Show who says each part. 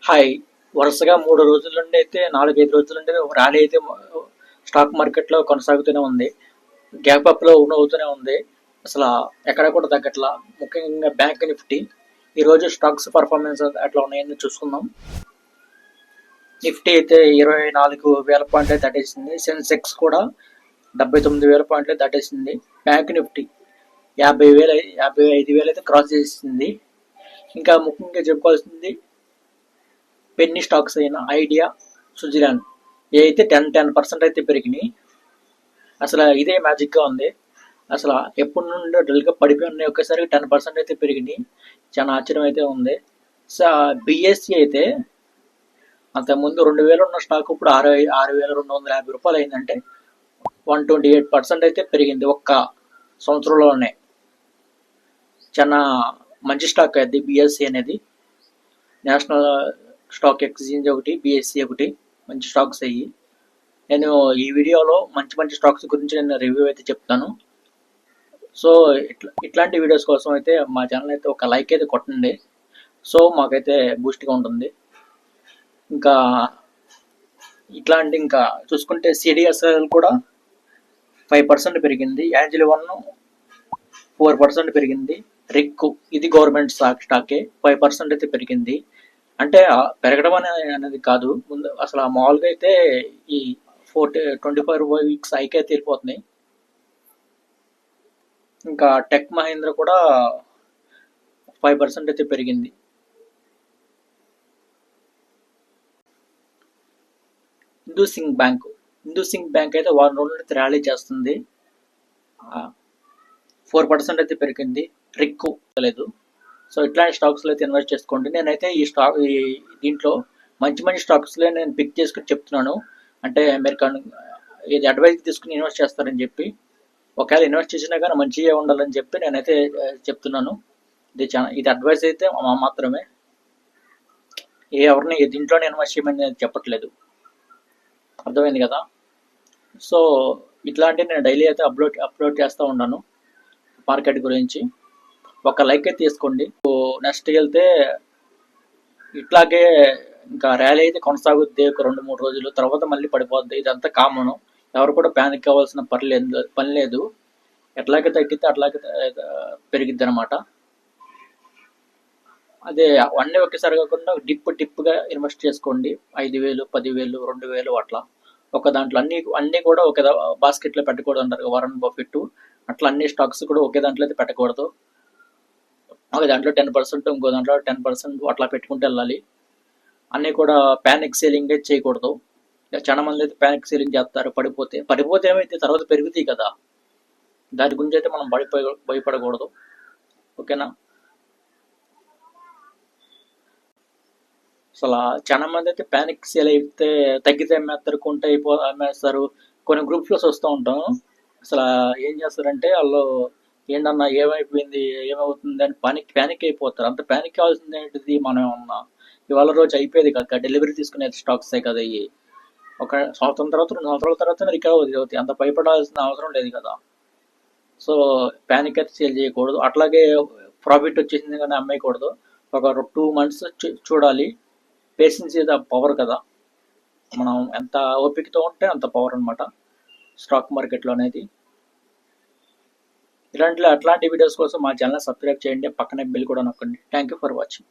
Speaker 1: Hi. వరుసగా 3 రోజుల నుండి అయితే 4, 5 రోజుల నుండి ఒక ర్యాలీ అయితే స్టాక్ మార్కెట్‌లో కొనసాగుతూనే ఉంది. గ్యాప్ అప్‌లో అవుతూనే ఉంది. అసల ఎక్కడ కూడా తగ్గట్లా. ముఖ్యంగా బ్యాంక్ నిఫ్టీ ఈరోజు స్టాక్స్ పర్ఫార్మెన్స్ ఎట్లా ఉన్నాయని చూసుకుందాం. నిఫ్టీ అయితే 24,000 పాయింట్లు దాటేసింది. సెన్సెక్స్ కూడా 79,000 పాయింట్లు దాటేసింది. బ్యాంక్ నిఫ్టీ 50,000 55,000 అయితే క్రాస్ చేసింది. ఇంకా ముఖ్యంగా చెప్పుకోవాల్సింది పెన్నీ స్టాక్స్ అయిన ఐడియా, స్విట్జర్లాండ్ ఏ అయితే 10% అయితే పెరిగినాయి. అసలు ఇదే మ్యాజిక్గా ఉంది. అసలు ఎప్పటి నుండో డల్గా పడిపోయి ఉన్నాయి, ఒకేసారి 10% అయితే పెరిగినాయి. చాలా ఆశ్చర్యం అయితే ఉంది. బిఎస్సి అయితే అంతకుముందు 2,000 ఉన్న స్టాక్ ఇప్పుడు 6,250 రూపాయలు అయిందంటే 128% అయితే పెరిగింది ఒక్క సంవత్సరంలోనే. చాలా మంచి స్టాక్ అది బిఎస్సి అనేది. నేషనల్ స్టాక్ ఎక్స్చేంజ్ ఒకటి, బిఎస్సి ఒకటి మంచి స్టాక్స్ అయ్యి. నేను ఈ వీడియోలో మంచి స్టాక్స్ గురించి నేను రివ్యూ అయితే చెప్తాను. సో ఇట్లాంటి వీడియోస్ కోసం అయితే మా ఛానల్ అయితే ఒక లైక్ అయితే కొట్టండి. సో మాకైతే బూస్ట్గా ఉంటుంది. ఇంకా ఇంకా చూసుకుంటే సిడిఎస్ఎల్ కూడా 5% పెరిగింది. యాంజిల్ 1 4% పెరిగింది. రిక్కు ఇది గవర్నమెంట్ స్టాకే 5% అయితే పెరిగింది. అంటే పెరగడం అనేది కాదు, ముందు అసలు మామూలుగా అయితే ఈ 24 వీక్స్ హైక్ అయితే వెళ్ళిపోతున్నాయి. ఇంకా టెక్ మహీంద్ర కూడా 5% అయితే పెరిగింది. హిందూసింగ్ బ్యాంక్ అయితే వారం రోజుల నుంచి ర్యాలీ చేస్తుంది. 4% అయితే పెరిగింది. రిక్కు లేదు. సో ఇట్లాంటి స్టాక్స్లో అయితే ఇన్వెస్ట్ చేసుకోండి. నేనైతే ఈ దీంట్లో మంచి స్టాక్స్లో నేను పిక్ చేసుకుని చెప్తున్నాను. అంటే అమెరికన్ ఇది అడ్వైజ్ తీసుకుని ఇన్వెస్ట్ చేస్తారని చెప్పి, ఒకవేళ ఇన్వెస్ట్ చేసినా కానీ మంచిగా ఉండాలని చెప్పి నేనైతే చెప్తున్నాను. ఇది అడ్వైజ్ అయితే మాత్రమే. ఎవరిని దీంట్లోనే ఇన్వెస్ట్ చేయమని నేను చెప్పట్లేదు. అర్థమైంది కదా. సో ఇట్లాంటివి నేను డైలీ అయితే అప్లోడ్ చేస్తూ ఉన్నాను మార్కెట్ గురించి. ఒక లైక్ అయితే తీసుకోండి. నెక్స్ట్ వెళ్తే ఇట్లాగే ఇంకా ర్యాలీ అయితే కొనసాగుద్ది ఒక 2-3 రోజులు, తర్వాత మళ్ళీ పడిపోద్ది. ఇదంతా కామను. ఎవరు కూడా ప్యానిక్ అవ్వాల్సిన పని లేదు. ఎట్లాగే తగ్గితే అట్లాగే పెరిగిద్ది అనమాట. అదే అన్నీ ఒకేసారి కాకుండా డిప్గా ఇన్వెస్ట్ చేసుకోండి. 5,000, 10,000, 2,000 అట్లా. ఒక దాంట్లో అన్నీ కూడా ఒకే బాస్కెట్లో పెట్టకూడదు అంటారు వారన్ బఫెట్. అట్లా అన్ని స్టాక్స్ కూడా ఒకే దాంట్లో అయితే పెట్టకూడదు. ఒక దాంట్లో 10%, ఇంకో దాంట్లో 10% అట్లా పెట్టుకుంటూ వెళ్ళాలి. అన్నీ కూడా ప్యానిక్ సేలింగ్ అయితే చేయకూడదు. చాలా మంది అయితే ప్యానిక్ సేలింగ్ చేస్తారు. పడిపోతే ఏమైతే తర్వాత పెరుగుతాయి కదా, దాని గురించి అయితే మనం భయపడకూడదు. ఓకేనా. అసలు చాలా మంది అయితే ప్యానిక్ సేల్ అయితే తగ్గితే అమ్మేస్తారు, కొంటే అమ్మేస్తారు. కొన్ని గ్రూప్స్లో వస్తూ ఉంటాం. అసలు ఏం చేస్తారంటే వాళ్ళు ఏంటన్నా ఏమైపోయింది, ఏమవుతుంది అని ప్యానిక్ అయిపోతారు. అంత ప్యానిక్ కావాల్సింది ఏంటిది, మనం ఏమన్నా ఇవాళ రోజు అయిపోయేది కదా, డెలివరీ తీసుకునే స్టాక్సే కదా ఇవి. ఒక సంవత్సరం తర్వాత 2 సంవత్సరాల తర్వాత రికవరీ అవుతాయి. అంత భయపడాల్సిన అవసరం లేదు కదా. సో ప్యానిక్ అయితే సేల్ చేయకూడదు. అట్లాగే ప్రాఫిట్ వచ్చేసింది కానీ అమ్మేయకూడదు. ఒక 2 months చూడాలి. పేషెన్స్ ఇది పవర్ కదా. మనం ఎంత ఓపికతో ఉంటే అంత పవర్ అనమాట స్టాక్ మార్కెట్లో అనేది. అట్లాంటి వీడియోస్ కోసం మా ఛానల్ సబ్స్క్రైబ్ చేయండి. పక్కనే బెల్ కూడా నొక్కండి. Thank you for watching.